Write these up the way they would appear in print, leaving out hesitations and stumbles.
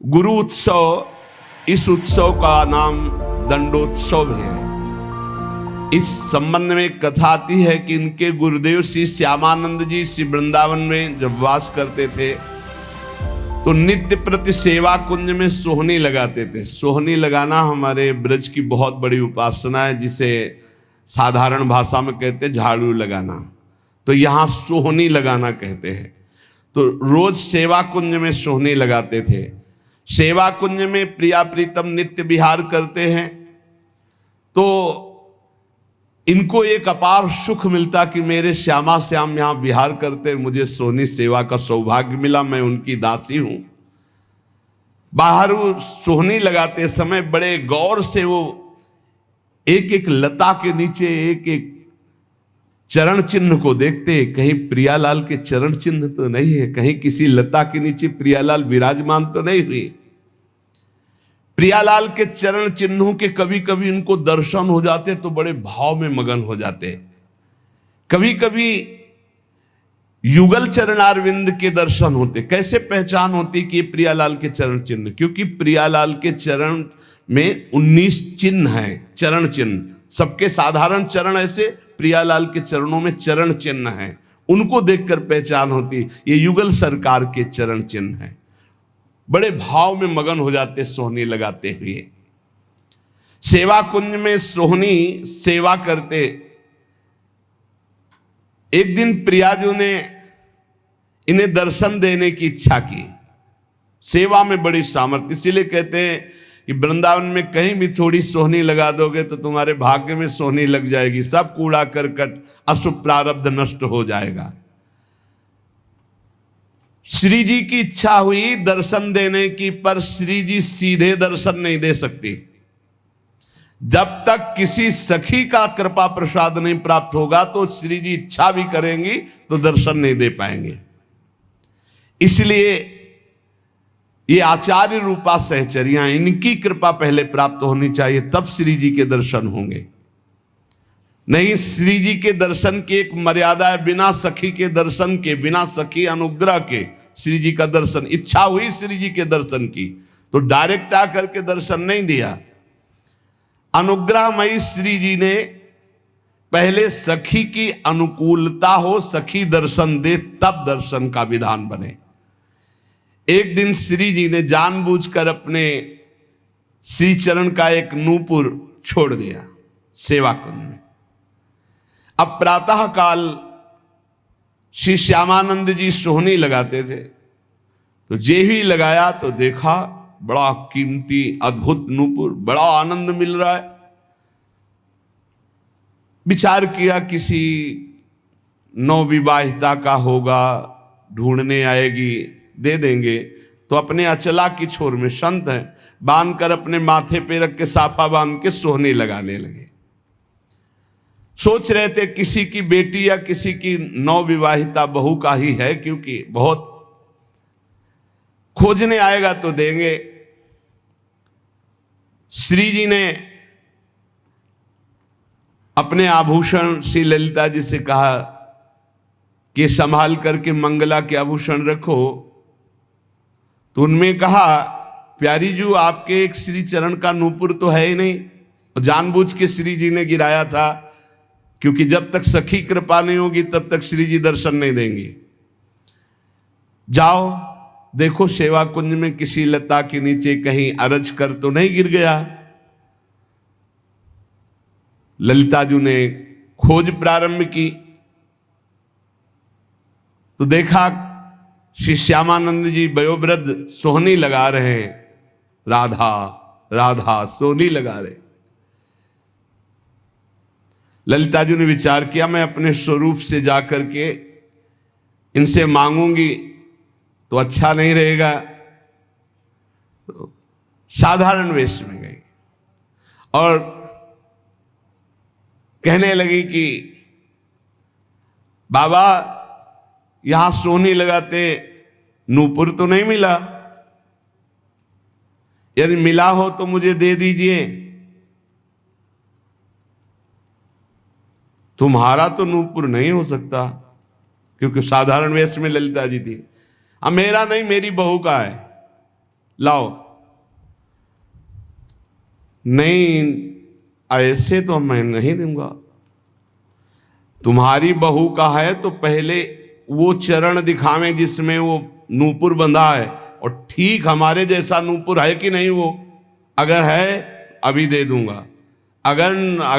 गुरु उत्सव, इस उत्सव का नाम दंडोत्सव है। इस संबंध में एक कथा आती है कि इनके गुरुदेव श्री श्यामानंद जी श्री वृंदावन में जब वास करते थे तो नित्य प्रति सेवा कुंज में सोहनी लगाते थे। सोहनी लगाना हमारे ब्रज की बहुत बड़ी उपासना है, जिसे साधारण भाषा में कहते हैं झाड़ू लगाना, तो यहाँ सोहनी लगाना कहते हैं। तो रोज सेवा कुंज में सोहनी लगाते थे। सेवा कुंज में प्रिया प्रीतम नित्य विहार करते हैं तो इनको एक अपार सुख मिलता कि मेरे श्यामा श्याम यहाँ विहार करते, मुझे सोहनी सेवा का सौभाग्य मिला, मैं उनकी दासी हूं। बाहर वो सोहनी लगाते समय बड़े गौर से वो एक एक लता के नीचे एक एक चरण चिन्ह को देखते, कहीं प्रियालाल के चरण चिन्ह तो नहीं है, कहीं किसी लता के नीचे प्रियालाल विराजमान तो नहीं हुई। प्रियालाल के चरण चिन्हों के कभी कभी उनको दर्शन हो जाते तो बड़े भाव में मगन हो जाते। कभी कभी युगल चरणारविंद के दर्शन होते। कैसे पहचान होती कि प्रियालाल के चरण चिन्ह? क्योंकि प्रियालाल के चरण में 19 चिन्ह हैं, चरण चिन्ह। सबके साधारण चरण ऐसे, प्रियालाल के चरणों में चरण चिन्ह हैं, उनको देखकर पहचान होती ये युगल सरकार के चरण चिन्ह हैं। बड़े भाव में मगन हो जाते सोहनी लगाते हुए। सेवा कुंज में सोहनी सेवा करते। एक दिन प्रियाजू ने इन्हें दर्शन देने की इच्छा की। सेवा में बड़ी सामर्थ्य, इसीलिए कहते हैं कि वृंदावन में कहीं भी थोड़ी सोहनी लगा दोगे तो तुम्हारे भाग्य में सोहनी लग जाएगी, सब कूड़ा करकट अशुभ प्रारब्ध नष्ट हो जाएगा। श्री जी की इच्छा हुई दर्शन देने की, पर श्री जी सीधे दर्शन नहीं दे सकती। जब तक किसी सखी का कृपा प्रसाद नहीं प्राप्त होगा तो श्री जी इच्छा भी करेंगी तो दर्शन नहीं दे पाएंगे। इसलिए ये आचार्य रूपा सहचरियां, इनकी कृपा पहले प्राप्त होनी चाहिए, तब श्री जी के दर्शन होंगे। नहीं, श्री जी के दर्शन की एक मर्यादा है, बिना सखी के दर्शन के, बिना सखी अनुग्रह के श्री जी का दर्शन। इच्छा हुई श्री जी के दर्शन की तो डायरेक्ट आकर के दर्शन नहीं दिया। अनुग्रहमयी श्री जी ने पहले सखी की अनुकूलता हो, सखी दर्शन दे, तब दर्शन का विधान बने। एक दिन श्री जी ने जानबूझकर अपने श्री चरण का एक नूपुर छोड़ दिया सेवा कुंज में। अब प्रातः काल श्री श्यामानंद जी सोहनी लगाते थे तो जे ही लगाया तो देखा बड़ा कीमती अद्भुत नूपुर, बड़ा आनंद मिल रहा है। विचार किया किसी नवविवाहिता का होगा, ढूंढने आएगी, दे देंगे। तो अपने अचला की छोर में संत है, बांध कर अपने माथे पे रख के साफा बांध के सोहनी लगाने लगे। सोच रहे थे किसी की बेटी या किसी की नवविवाहिता बहू का ही है, क्योंकि बहुत खोजने आएगा तो देंगे। श्री जी ने अपने आभूषण श्री ललिता जी से कहा कि संभाल करके मंगला के आभूषण रखो। तो उनमें कहा, प्यारी जू आपके एक श्री चरण का नूपुर तो है ही नहीं। जानबूझ के श्री जी ने गिराया था, क्योंकि जब तक सखी कृपा नहीं होगी तब तक श्री जी दर्शन नहीं देंगे। जाओ देखो सेवा कुंज में किसी लता के नीचे कहीं अरज कर तो नहीं गिर गया। ललिता जी ने खोज प्रारंभ की तो देखा श्री श्यामानंद जी वयोवृद्ध सोहनी लगा रहे हैं, राधा राधा सोहनी लगा रहे। ललिता जी ने विचार किया, मैं अपने स्वरूप से जाकर के इनसे मांगूंगी तो अच्छा नहीं रहेगा। तो साधारण वेश में गई और कहने लगी कि बाबा यहां सोहनी लगाते नूपुर तो नहीं मिला, यदि मिला हो तो मुझे दे दीजिए। तुम्हारा तो नूपुर नहीं हो सकता, क्योंकि साधारण वेश में ललिता जी थी। अब मेरा नहीं, मेरी बहू का है। लाओ। नहीं, ऐसे तो मैं नहीं दूंगा। तुम्हारी बहू का है तो पहले वो चरण दिखावें जिसमें वो नूपुर बंधा है, और ठीक हमारे जैसा नूपुर है कि नहीं वो, अगर है अभी दे दूंगा, अगर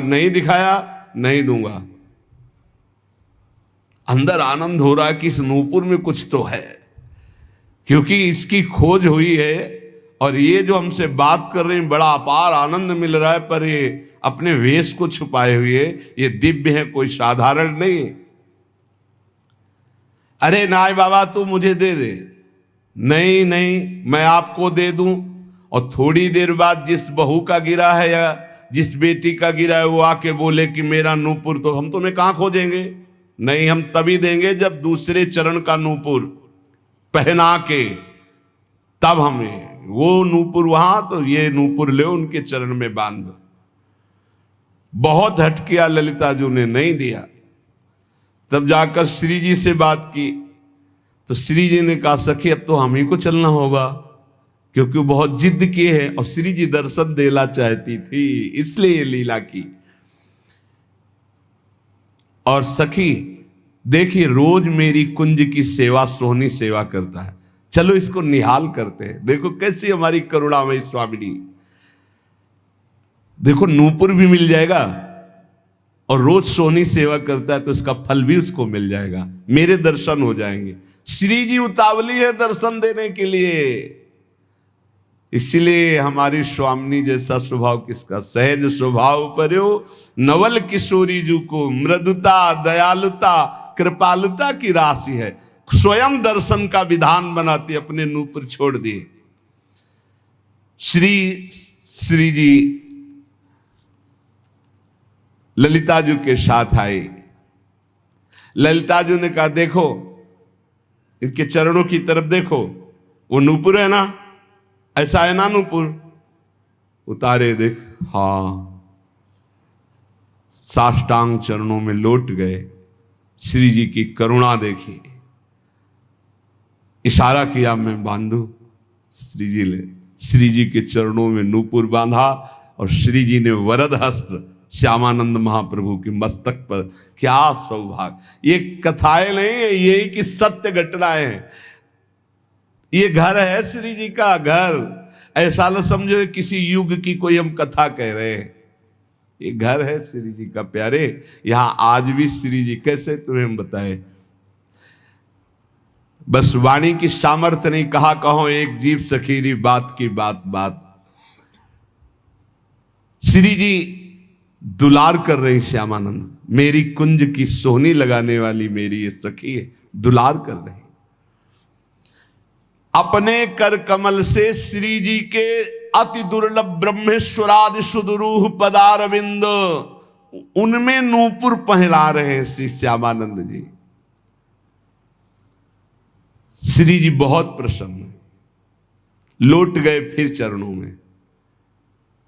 नहीं दिखाया नहीं दूंगा। अंदर आनंद हो रहा है कि इस नूपुर में कुछ तो है, क्योंकि इसकी खोज हुई है, और ये जो हमसे बात कर रहे हैं बड़ा अपार आनंद मिल रहा है, पर ये अपने वेश को छुपाए हुए ये दिव्य है, कोई साधारण नहीं। अरे नाय बाबा तू मुझे दे दे, नहीं नहीं मैं आपको दे दूं। और थोड़ी देर बाद जिस बहू का गिरा है या जिस बेटी का गिरा है वो आके बोले कि मेरा नूपुर, तो हम तुम्हें कहां खोजेंगे? नहीं, हम तभी देंगे जब दूसरे चरण का नूपुर पहना के, तब हमें वो नूपुर वहां, तो ये नूपुर ले उनके चरण में बांध। बहुत हट किया ललिता जी ने, नहीं दिया। तब जाकर श्री जी से बात की तो श्री जी ने कहा सखी अब तो हम ही को चलना होगा, क्योंकि वो बहुत जिद किए है, और श्री जी दर्शन देना चाहती थी इसलिए ये लीला की। और सखी देखिए रोज मेरी कुंज की सेवा सोहनी सेवा करता है, चलो इसको निहाल करते हैं। देखो कैसी हमारी करुणामयी स्वामिनी, देखो नूपुर भी मिल जाएगा और रोज सोहनी सेवा करता है तो इसका फल भी उसको मिल जाएगा, मेरे दर्शन हो जाएंगे। श्री जी उतावली है दर्शन देने के लिए, इसलिए हमारी स्वामिनी जैसा स्वभाव किसका, सहज स्वभाव पर्यो नवल किशोरी जी को मृदुता दयालुता कृपालुता की राशि है। स्वयं दर्शन का विधान बनाती, अपने नूपुर छोड़ दिए। श्री जी ललिता जी के साथ आए। ललिता जी ने कहा देखो इनके चरणों की तरफ देखो, वो नूपुर है ना, ऐसा है ना नूपुर, उतारे देख, हाँ। साष्टांग चरणों में लौट गए, श्री जी की करुणा देखी, इशारा किया मैं बांधू। श्री जी के चरणों में नूपुर बांधा, और श्री जी ने वरद हस्त श्यामानंद महाप्रभु के मस्तक पर। क्या सौभाग्य! ये कथाएं नहीं है, यही की सत्य घटनाएं हैं। ये घर है श्री जी का घर, ऐसा न समझो किसी युग की कोई हम कथा कह रहे हैं। ये घर है श्री जी का प्यारे, यहां आज भी श्री जी कैसे तुम्हें हम बताए, बस वाणी की सामर्थ्य नहीं, कहा कहो एक जीव सखीरी बात की बात बात। श्री जी दुलार कर रही श्यामानंद, मेरी कुंज की सोहनी लगाने वाली मेरी ये सखी है, दुलार कर रही। अपने कर कमल से श्री जी के अति दुर्लभ ब्रह्मेश्वरादि सुदरूह पदारविंद, उनमें नूपुर पहला रहे श्री श्यामानंद जी। श्री जी बहुत प्रसन्न, लौट गए फिर चरणों में,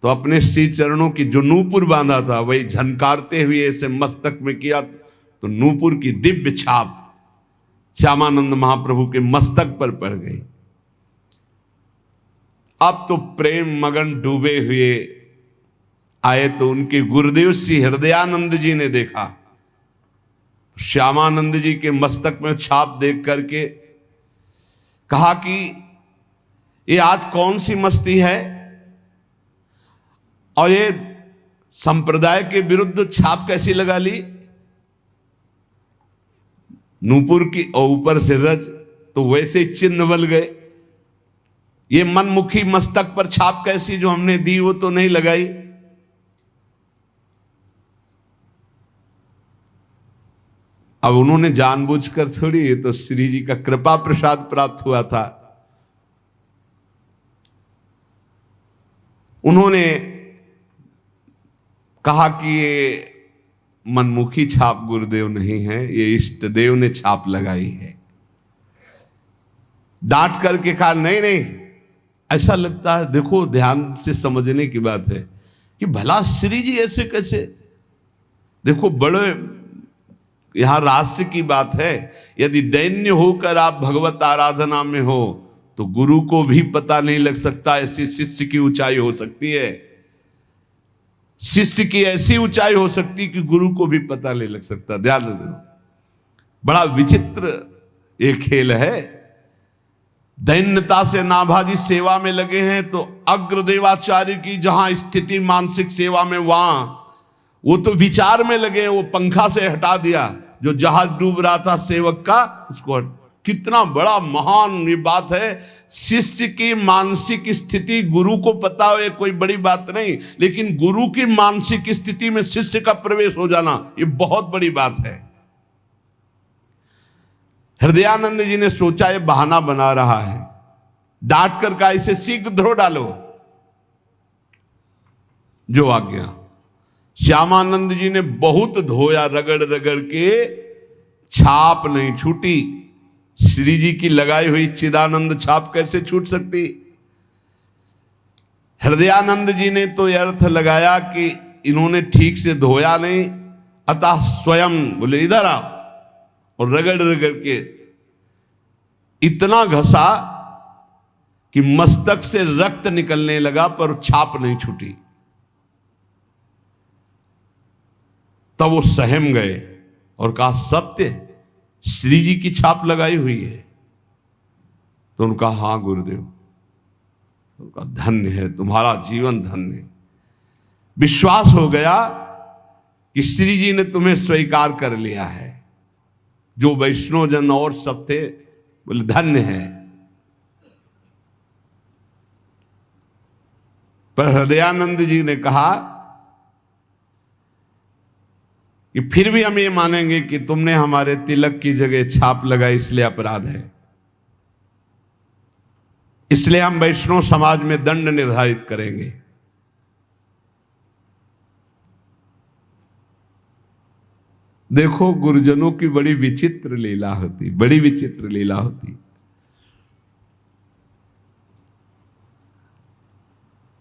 तो अपने श्री चरणों की जो नूपुर बांधा था वही झनकारते हुए ऐसे मस्तक में किया, तो नूपुर की दिव्य छाप श्यामानंद महाप्रभु के मस्तक पर पड़ गई। अब तो प्रेम मगन डूबे हुए आए, तो उनके गुरुदेव श्री हृदयानंद जी ने देखा, श्यामानंद जी के मस्तक में छाप देख करके कहा कि ये आज कौन सी मस्ती है, और ये संप्रदाय के विरुद्ध छाप कैसी लगा ली, नूपुर की और ऊपर से रज, तो वैसे चिन्ह बल गए। ये मनमुखी मस्तक पर छाप कैसी जो हमने दी वो तो नहीं लगाई। अब उन्होंने जानबूझकर थोड़ी, ये तो श्री जी का कृपा प्रसाद प्राप्त हुआ था। उन्होंने कहा कि ये मनमुखी छाप गुरुदेव नहीं है, ये इष्ट देव ने छाप लगाई है। डांट करके कहा नहीं नहीं, ऐसा लगता है, देखो ध्यान से समझने की बात है कि भला श्री जी ऐसे कैसे, देखो बड़े यहां रहस्य की बात है। यदि दैन्य होकर आप भगवत आराधना में हो तो गुरु को भी पता नहीं लग सकता, ऐसी शिष्य की ऊंचाई हो सकती है। शिष्य की ऐसी ऊंचाई हो सकती कि गुरु को भी पता नहीं लग सकता। ध्यान रखो, बड़ा विचित्र ये खेल है। दैन्यता से नाभाजी सेवा में लगे हैं, तो अग्रदेवाचार्य की जहां स्थिति मानसिक सेवा में, वहां वो तो विचार में लगे, वो पंखा से हटा दिया जो जहाज डूब रहा था सेवक का, उसको। कितना बड़ा महान ये बात है। शिष्य की मानसिक स्थिति गुरु को पता हो, ये कोई बड़ी बात नहीं, लेकिन गुरु की मानसिक स्थिति में शिष्य का प्रवेश हो जाना, ये बहुत बड़ी बात है। हृदयानंद जी ने सोचा ये बहाना बना रहा है, डांट कर का इसे शीघ्र धो डालो, जो आज्ञा। श्यामानंद जी ने बहुत धोया, रगड़ रगड़ के, छाप नहीं छूटी। श्री जी की लगाई हुई चिदानंद छाप कैसे छूट सकती। हृदयानंद जी ने तो यह अर्थ लगाया कि इन्होंने ठीक से धोया नहीं, अतः स्वयं बोले इधर आओ, और रगड़ रगड़ के इतना घसा कि मस्तक से रक्त निकलने लगा, पर छाप नहीं छूटी। तब वो सहम गए और कहा सत्य, श्री जी की छाप लगाई हुई है। तो उनका हाँ गुरुदेव। तो उनका धन्य है, तुम्हारा जीवन धन्य। विश्वास हो गया कि श्री जी ने तुम्हें स्वीकार कर लिया है। जो वैष्णव जन और सब थे बोले धन्य है। पर हृदयानंद जी ने कहा कि फिर भी हम ये मानेंगे कि तुमने हमारे तिलक की जगह छाप लगाई, इसलिए अपराध है। इसलिए हम वैष्णव समाज में दंड निर्धारित करेंगे। देखो, गुरुजनों की बड़ी विचित्र लीला होती, बड़ी विचित्र लीला होती।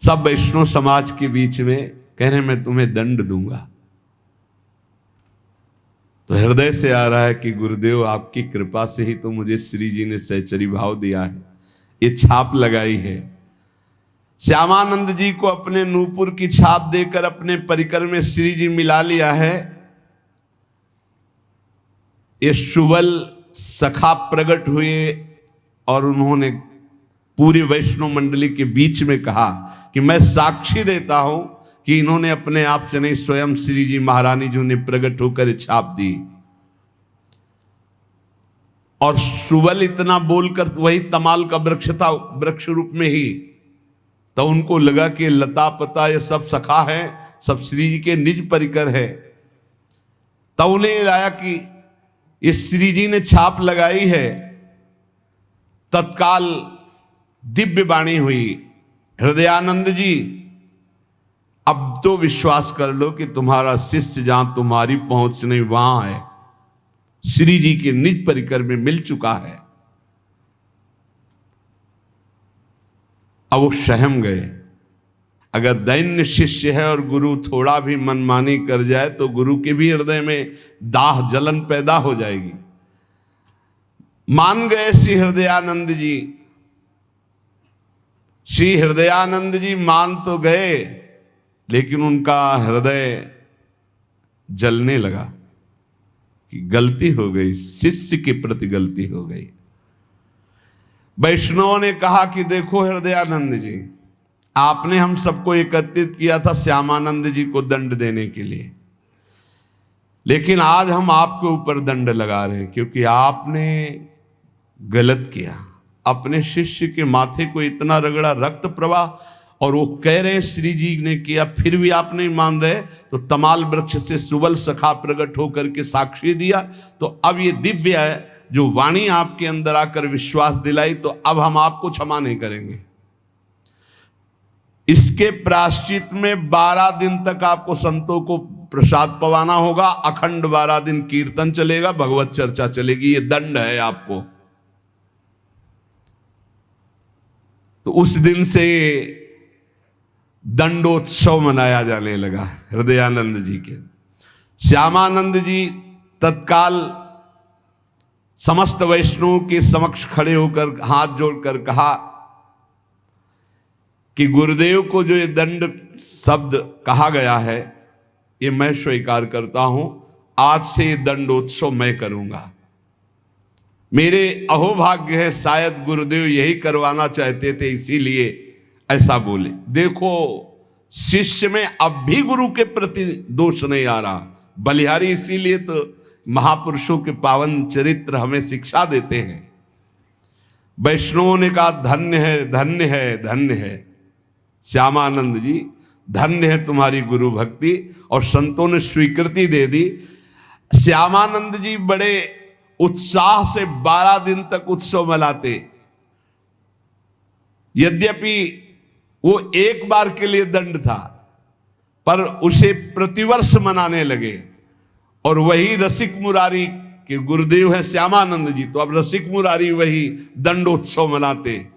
सब वैष्णव समाज के बीच में कह रहे मैं तुम्हें दंड दूंगा। तो हृदय से आ रहा है कि गुरुदेव आपकी कृपा से ही तो मुझे श्री जी ने सहचरी भाव दिया है, ये छाप लगाई है। श्यामानंद जी को अपने नूपुर की छाप देकर अपने परिकर में श्री जी मिला लिया है। ये सुबल सखा प्रकट हुए और उन्होंने पूरी वैष्णव मंडली के बीच में कहा कि मैं साक्षी देता हूं कि इन्होंने अपने आप से नहीं, स्वयं श्री जी महारानी जी ने प्रकट होकर छाप दी। और सुबल इतना बोलकर, वही तमाल का वृक्ष था, वृक्ष रूप में ही, तो उनको लगा कि लता पता ये सब सखा है, सब श्री जी के निज परिकर है। तब उन्हें लाया कि ये श्री जी ने छाप लगाई है। तत्काल दिव्य वाणी हुई, हृदयानंद जी अब तो विश्वास कर लो कि तुम्हारा शिष्य जहां तुम्हारी पहुंच नहीं वहां है, श्री जी के निज परिकर में मिल चुका है। अब वो सहम गए। अगर दैन्य शिष्य है और गुरु थोड़ा भी मनमानी कर जाए तो गुरु के भी हृदय में दाह जलन पैदा हो जाएगी। मान गए श्री हृदयानंद जी। श्री हृदयानंद जी मान तो गए, लेकिन उनका हृदय जलने लगा कि गलती हो गई, शिष्य के प्रति गलती हो गई। वैष्णवों ने कहा कि देखो हृदयानंद जी, आपने हम सबको एकत्रित किया था श्यामानंद जी को दंड देने के लिए, लेकिन आज हम आपके ऊपर दंड लगा रहे हैं क्योंकि आपने गलत किया। अपने शिष्य के माथे को इतना रगड़ा, रक्त प्रवाह, और वो कह रहे हैं श्री जी ने किया, फिर भी आप नहीं मान रहे। तो तमाल वृक्ष से सुबल सखा प्रकट होकर के साक्षी दिया। तो अब ये दिव्य है जो वाणी आपके अंदर आकर विश्वास दिलाई, तो अब हम आपको क्षमा नहीं करेंगे। इसके प्रायश्चित में 12 दिन तक आपको संतों को प्रसाद पवाना होगा, अखंड 12 दिन कीर्तन चलेगा, भगवत चर्चा चलेगी। ये दंड है आपको। तो उस दिन से दंडोत्सव मनाया जाने लगा हृदयानंद जी के। श्यामानंद जी तत्काल समस्त वैष्णवों के समक्ष खड़े होकर हाथ जोड़कर कहा कि गुरुदेव को जो ये दंड शब्द कहा गया है ये मैं स्वीकार करता हूं, आज से ये दंडोत्सव मैं करूंगा। मेरे अहोभाग्य है, शायद गुरुदेव यही करवाना चाहते थे इसीलिए ऐसा बोले। देखो शिष्य में अब भी गुरु के प्रति दोष नहीं आ रहा। बलिहारी इसीलिए तो महापुरुषों के पावन चरित्र हमें शिक्षा देते हैं। वैष्णवों ने कहा धन्य है, धन्य है, धन्य है श्यामानंद जी, धन्य है तुम्हारी गुरु भक्ति। और संतों ने स्वीकृति दे दी। श्यामानंद जी बड़े उत्साह से 12 दिन तक उत्सव मनाते। यद्यपि वो एक बार के लिए दंड था, पर उसे प्रतिवर्ष मनाने लगे। और वही रसिक मुरारी के गुरुदेव है श्यामानंद जी, तो अब रसिक मुरारी वही दंडोत्सव मनाते।